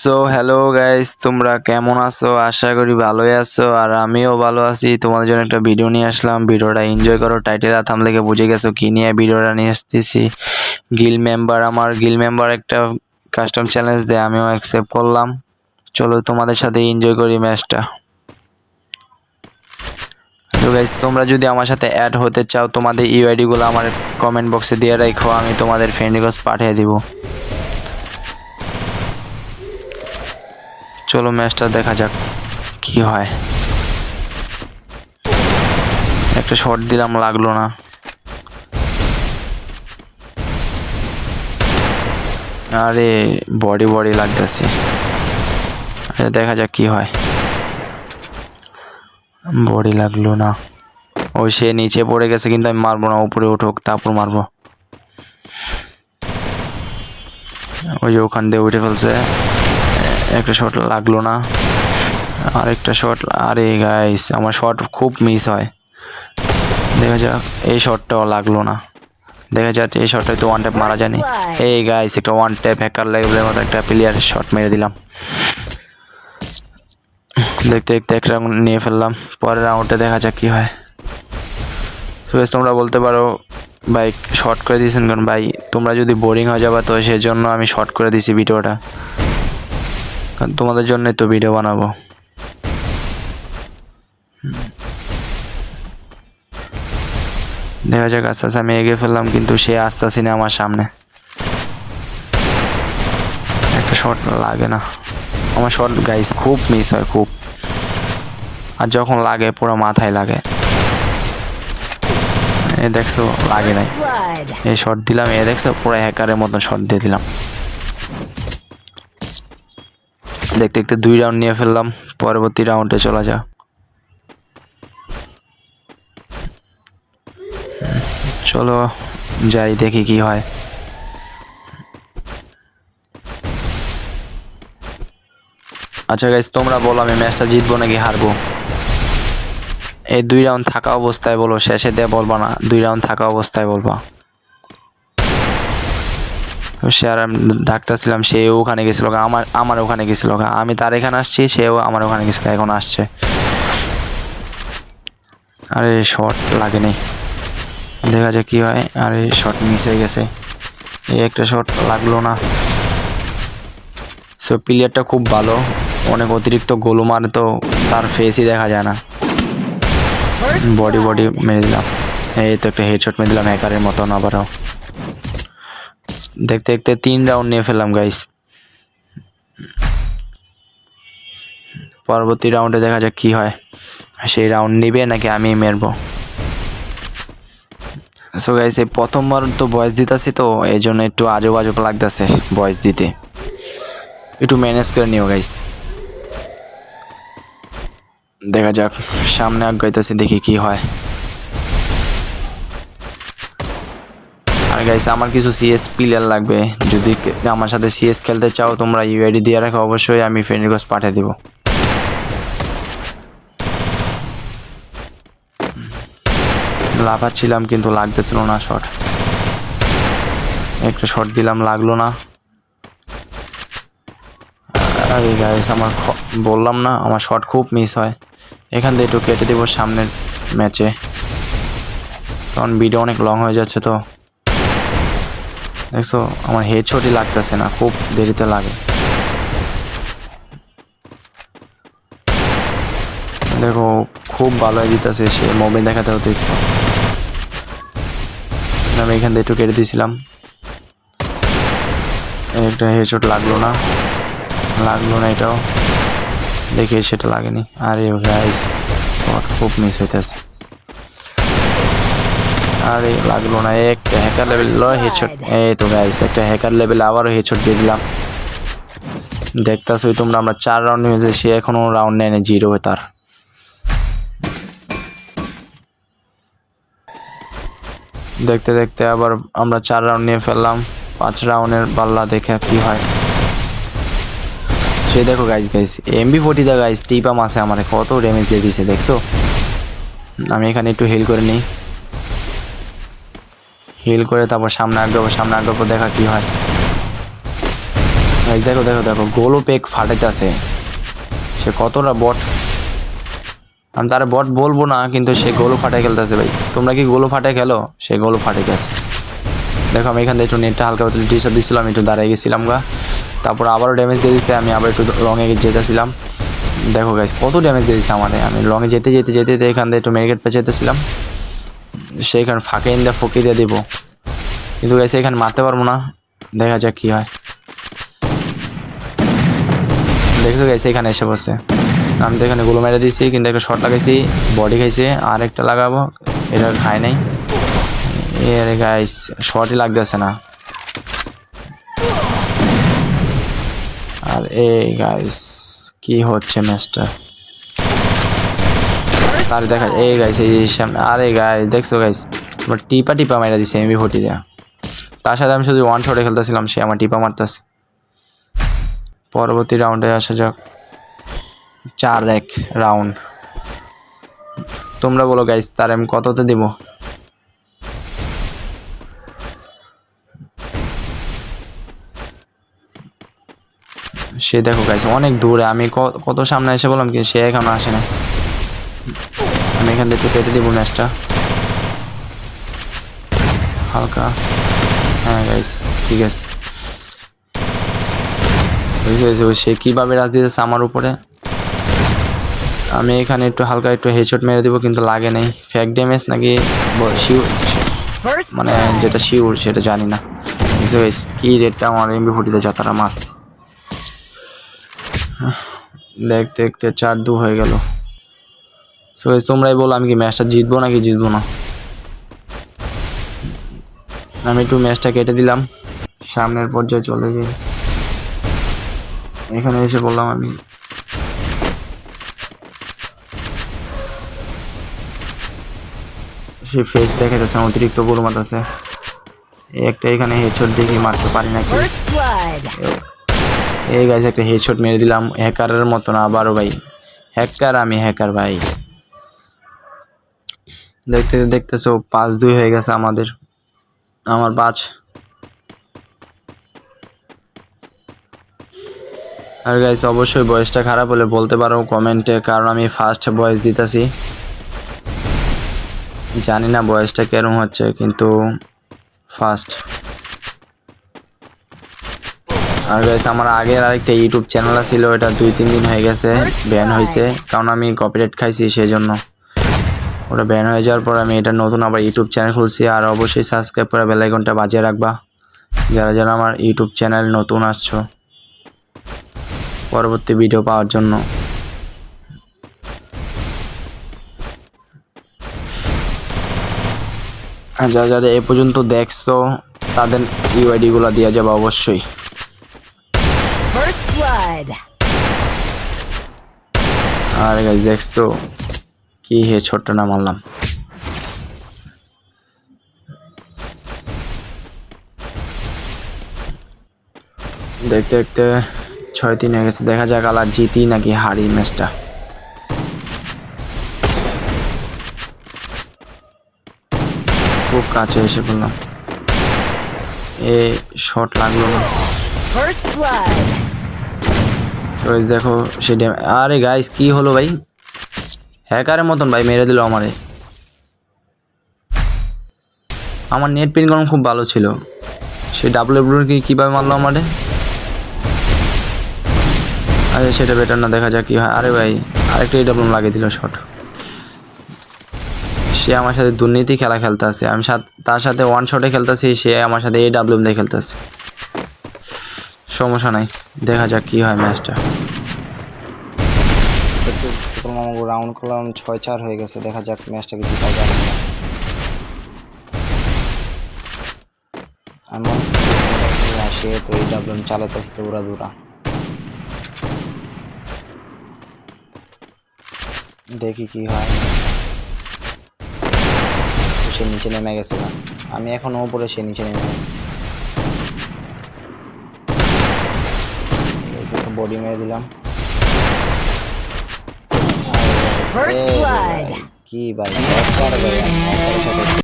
So hello guys, তোমরা কেমন আছো? আশা করি ভালোই আছো, আর আমিও ভালো আছি। তোমাদের জন্য একটা ভিডিও নিয়ে আসলাম, ভিডিওটা এনজয় করো। টাইটেল আর থাম্বনেল বুঝে গেছো কি নিয়ে ভিডিওটা নিয়ে আসতেছি। আমার গিল মেম্বার একটা কাস্টম চ্যালেঞ্জ দেয়, আমিও অ্যাকসেপ্ট করলাম। চলো তোমাদের সাথে এনজয় করি ম্যাচটা। সো গাইস, তোমরা যদি আমার সাথে অ্যাড হতে চাও, তোমাদের ইউআইডি গুলো আমার কমেন্ট বক্সে দিয়ে রাখো, আমি তোমাদের ফ্রেন্ড রিকোয়েস্ট পাঠিয়ে দিব। চলো ম্যাচটা দেখা যাক কি হয়। একটা শট দিলাম, লাগলো না। আরে বডি লাগতেছে। দেখা যাক কি হয়। বডি লাগলো না। ও সে নিচে পড়ে গেছে, কিন্তু আমি মারবো না, উপরে উঠুক তারপর মারবো। ওই যে ওখান দিয়ে উঠে ফেলছে। একটা শট লাগলো না, আরেকটা শট। আরে গাইস, আমার শট খুব মিস হয়। দেখা যাক, এই শটটাও লাগলো না। দেখা যাচ্ছে এই শটটাই তো ওয়ান ট্যাপ মারা যায়নি। এই গাইস, একটা ওয়ান ট্যাপ হ্যাকার লেভেলের মতো একটা প্লেয়ার শট মেরে দিলাম। দেখতে দেখতে এক রাউন্ড নিয়ে ফেললাম। পরের রাউন্ডে দেখা যাক কি হয়। তোমরা বলতে পারো ভাই শর্ট করে দিয়েছেন কারণ ভাই তোমরা যদি বোরিং হয়ে যাবে, তো সেজন্য আমি শর্ট করে দিছি ভিডিওটা, কারণ তোমাদের জন্যই তো ভিডিও বানাবো। দেখা যাক, আস্তে আস্তে আমি এগিয়ে ফেললাম, কিন্তু সে আসতেছি না আমার সামনে। একটা শট লাগে না। আমার শট গাইস খুব মিস হয় খুব, আর যখন লাগে পুরো মাথায় লাগে। এ দেখছো লাগে নাই, এই শট দিলাম, এ দেখছো পুরো হ্যাকারের মতন শট দিয়ে দিলাম। দেখতে দেখতে 2 রাউন্ড নিয়ে ফেললাম। পরবর্তী রাউন্ডে চলা যাক। চলো যাই, দেখি কি হয়। আচ্ছা গাইস, তোমরা বলো আমি ম্যাচটা জিতবো নাকি হারবো? এই 2 রাউন্ড থাকা অবস্থায় বলো, শেষে দিয়ে বলবা না, 2 রাউন্ড থাকা অবস্থায় বলবা। সে আর আমি ডাকতেছিলাম, সেও ওখানে গেছিল, আমার ওখানে গেছিল, আমি তার এখানে আসছি, সেও আমার ওখানে গেছিল, এখন আসছে। আরে শট লাগেনি, দেখা যাক কি হয়। আরে শট মিস হয়ে গেছে, এই একটা শট লাগলো না। সো প্লেয়ারটা খুব ভালো, অনেক অতিরিক্ত গোল মারে, তো তার ফেসই দেখা যায় না। বডি মেরে দিলাম। এই তো একটা হেডশট মেরে দিলাম হ্যাকারের মতন আবারও। দেখতে দেখতে 3 রাউন্ড নিয়ে ফেললাম গাইস। পরবর্তী রাউন্ডে দেখা যাক কি হয়, সেই রাউন্ড নিবে নাকি আমি মেরবো। সো গাইস, এই প্রথমবার তো ভয়েস দিতেছি, তো এই জন্য একটু আজব লাগতেছে ভয়েস দিতে, একটু ম্যানেজ করে নিও গাইস। দেখা যাক, সামনে আগাইতেছি, দেখি কি হয়। আর গাইস, আমার কিছু সিএস প্লেয়ার লাগবে, যদি আমার সাথে সিএস খেলতে চাও তোমরা ইউআইডি দিয়ে রাখো, অবশ্যই আমি ফ্রেন্ড রিকোয়েস্ট পাঠিয়ে দিব। লাফাচ্ছিলাম কিন্তু লাগতেছিল না শট। একটা শট দিলাম, লাগলো না। আরে গাইস, আমার বললাম না আমার শট খুব মিস হয়। এখান থেকে একটু কেটে দেবো সামনের ম্যাচে, কারণ ভিডিও অনেক লং হয়ে যাচ্ছে। তো দেখছো আমার হেডশটই লাগতেছে না, খুব দেরিতে লাগে। দেখো খুব ভালো হয়ে দিতেছে, সে মোবাইল দেখাতে অতিরিক্ত। আমি এখান থেকে একটু কেটে দিয়েছিলাম, একটা হেডশট লাগলো না এটাও দেখি, সেটা লাগেনি। আরে গাইস, শট খুব মিস হইতেছে। আরে লাগলো না, একটা হ্যাকার লেভেল হেডশট। এই তো গাইস, একটা হ্যাকার লেভেল আবারও হেডশট দিয়ে দিলাম। দেখতেছোই তোমরা, আমরা 4 রাউন্ড নিয়েছি, সে এখনো রাউন্ড নেয়নি, 0 তার। দেখতে দেখতে আবার আমরা 4 রাউন্ড নিয়ে ফেললাম। 5 রাউন্ডের পাল্লা, দেখে কি হয়। সে দেখো গাইস MP40 দা গাইস টিপাম আছে, আমার কত ড্যামেজ দিয়ে দিছে দেখছো। আমি এখানে একটু হিল করে নিই। হিল করে তারপর সামনে আগাবো দেখা কি হয়। এই দেখো গোলো পেক ফাটাইতেছে। সে কতটা বট, আমি তার বট বলবো না, কিন্তু সে গোলো ফাটাই খেলতেছে ভাই। তোমরা কি গোলো ফাটাই খেলো? সে গোলো ফাটাইতেছে। দেখো আমি এখান থেকে একটু নেটটা হালকা পাতলা ডিস্টার্ব দিচ্ছিলাম, একটু দাঁড়িয়ে গেছিলাম গা, তারপর আবারও ড্যামেজ দিয়ে দিচ্ছে। আমি আবার একটু লংয়ে যেতেছিলাম। দেখো গাইস কত ড্যামেজ দিয়ে দিচ্ছে আমারে। আমি লংয়ে যেতে এখান থেকে একটু মেরিকেট পেঁচাইতেছিলাম, সেইখানে ফাঁকে ইন্দা ফুঁকি দিয়ে দিব, কিন্তু গাইস এখানে মারতে পারবো না। দেখা যাক কি হয়। দেখছো গাইস এখানে এসে বসে, আমি তো এখানে গুলো মেরে দিয়েছি, কিন্তু একটা শট লাগাইছি, বডি খাইছে, আর একটা লাগাবো, এটা খায় নাই। আরে গাইস শটই লাগতেছে না। আর এই গাইস কি হচ্ছে ম্যাচটা, আর দেখা এই গাইস এই সামনে। আরে গাইস দেখছো গাইস আমার টিপা মারা দিছে এমবি40 দেয়া। তার সাথে আমি শুধু ওয়ান শটে খেলতেছিলাম, সে আমার টিপা মারতেছে। পরবর্তী রাউন্ডে আসা যাক, 4-1 রাউন্ড। তোমরা বলো গাইস তার আমি কততে দিব? সে দেখো গাইস অনেক দূরে, আমি কত সামনে এসে বললাম কি সে এখনো আসে না। আমি এখান থেকে কেটে দিব ম্যাচটা হালকা। হ্যাঁ গাইস ঠিক আছে, বুঝেছি সে কীভাবে রাজ দিতেছে আমার উপরে। আমি এখানে একটু হালকা একটু হেডশট মেরে দিব, কিন্তু লাগে নাই। ফ্যাক ড্যামেজ নাকি শিওর, মানে যেটা শিওর সেটা জানি না। বুঝছো গাইস কি রেটটা আমার এমবি40 যতটা মাছ। দেখতে 4-2 হয়ে গেল। সো গাইস তোমরাই বলো আমি কি ম্যাচটা জিতবো নাকি জিতবো না। আমি একটু ম্যাচটা কেটে দিলাম, সামনের পর্যায়ে চলে যাই। এখানে এসে বললাম আমি সে ফেস দেখাইতেছে অতিরিক্ত গরু মারতেছে। একটা এখানে হেডশট দেখি মারতে পারি নাকি। এই গাইস একটা হেডশট মেরে দিলাম হ্যাকারের মতন আবারও ভাই। হ্যাকার, আমি হ্যাকার ভাই। দেখতেছো 5-2 হয়ে গেছে আমার বাজ। আর গাইস অবশ্যই ভয়েসটা খারাপ হলে বলতে পারো কমেন্টে, কারণ আমি ফার্স্ট ভয়েস দিতেছি। জানি না ভয়েসটা কেরম হচ্ছে, কিন্তু ফার্স্ট। আর গাইস আমার আগের আরেকটা ইউটিউব চ্যানেল ছিল, এটা 2-3 দিন হয়ে গেছে ব্যান হয়েছে, কারণ আমি কপিরাইট খাইছি, সেই জন্য ওটা ব্যান হয়ে যাওয়ার পর আমি এটা নতুন আবার ইউটিউব চ্যানেল খুলছি। আর অবশ্যই সাবস্ক্রাইব করে বেল আইকনটা বাজিয়ে রাখবা যারা যারা আমার ইউটিউব চ্যানেল নতুন আসছো, পরবর্তী ভিডিও পাওয়ার জন্য। আর যারা যারা এ পর্যন্ত দেখছো তাদের ইউআইডি গুলো দিয়ে যাবে অবশ্যই। আর গাইস দেখছো কি হেডশট না মারলাম। দেখতে 6-3 হয়ে গেছে। দেখা যাক আলা জিতি নাকি হারি ম্যাচটা। খুব কাছে এসে পড়লাম, এ শট লাগলো না। দেখো সে আরে গাইস কি হলো ভাই, হ্যাকারের মতন ভাই মেরে দিল আমারে। আমার নেট পিন গরম খুব ভালো ছিল, সে ডাব্লিউ কিভাবে মারলো আমারে। আরে সেটা বেটার না, দেখা যাক কি হয়। আরে ভাই আরেকটা ডাব্লিউ লাগিয়ে দিল শট। সে আমার সাথে দুর্নীতি খেলা খেলতেছে, আমি তার সাথে ওয়ান শটে খেলতেছি, সে আমার সাথে ডাব্লিউ দিয়ে খেলতেছে। সমস্যা নাই, দেখা যাক কি হয় ম্যাচটা। রাউন্ড করলাম 6-4 হয়ে গেছে, দেখা যাক ম্যাচটা কি জিতা যাবে। আমি সে তো এই ডাব্লিউ চালাতেছে তো দৌড়া দেখি কি হয়। সে নিচে নেমে গেছে না, আমি এখন উপরে, সে নিচে নেমে গেছে। বডি মেরে দিলাম। কি ভাই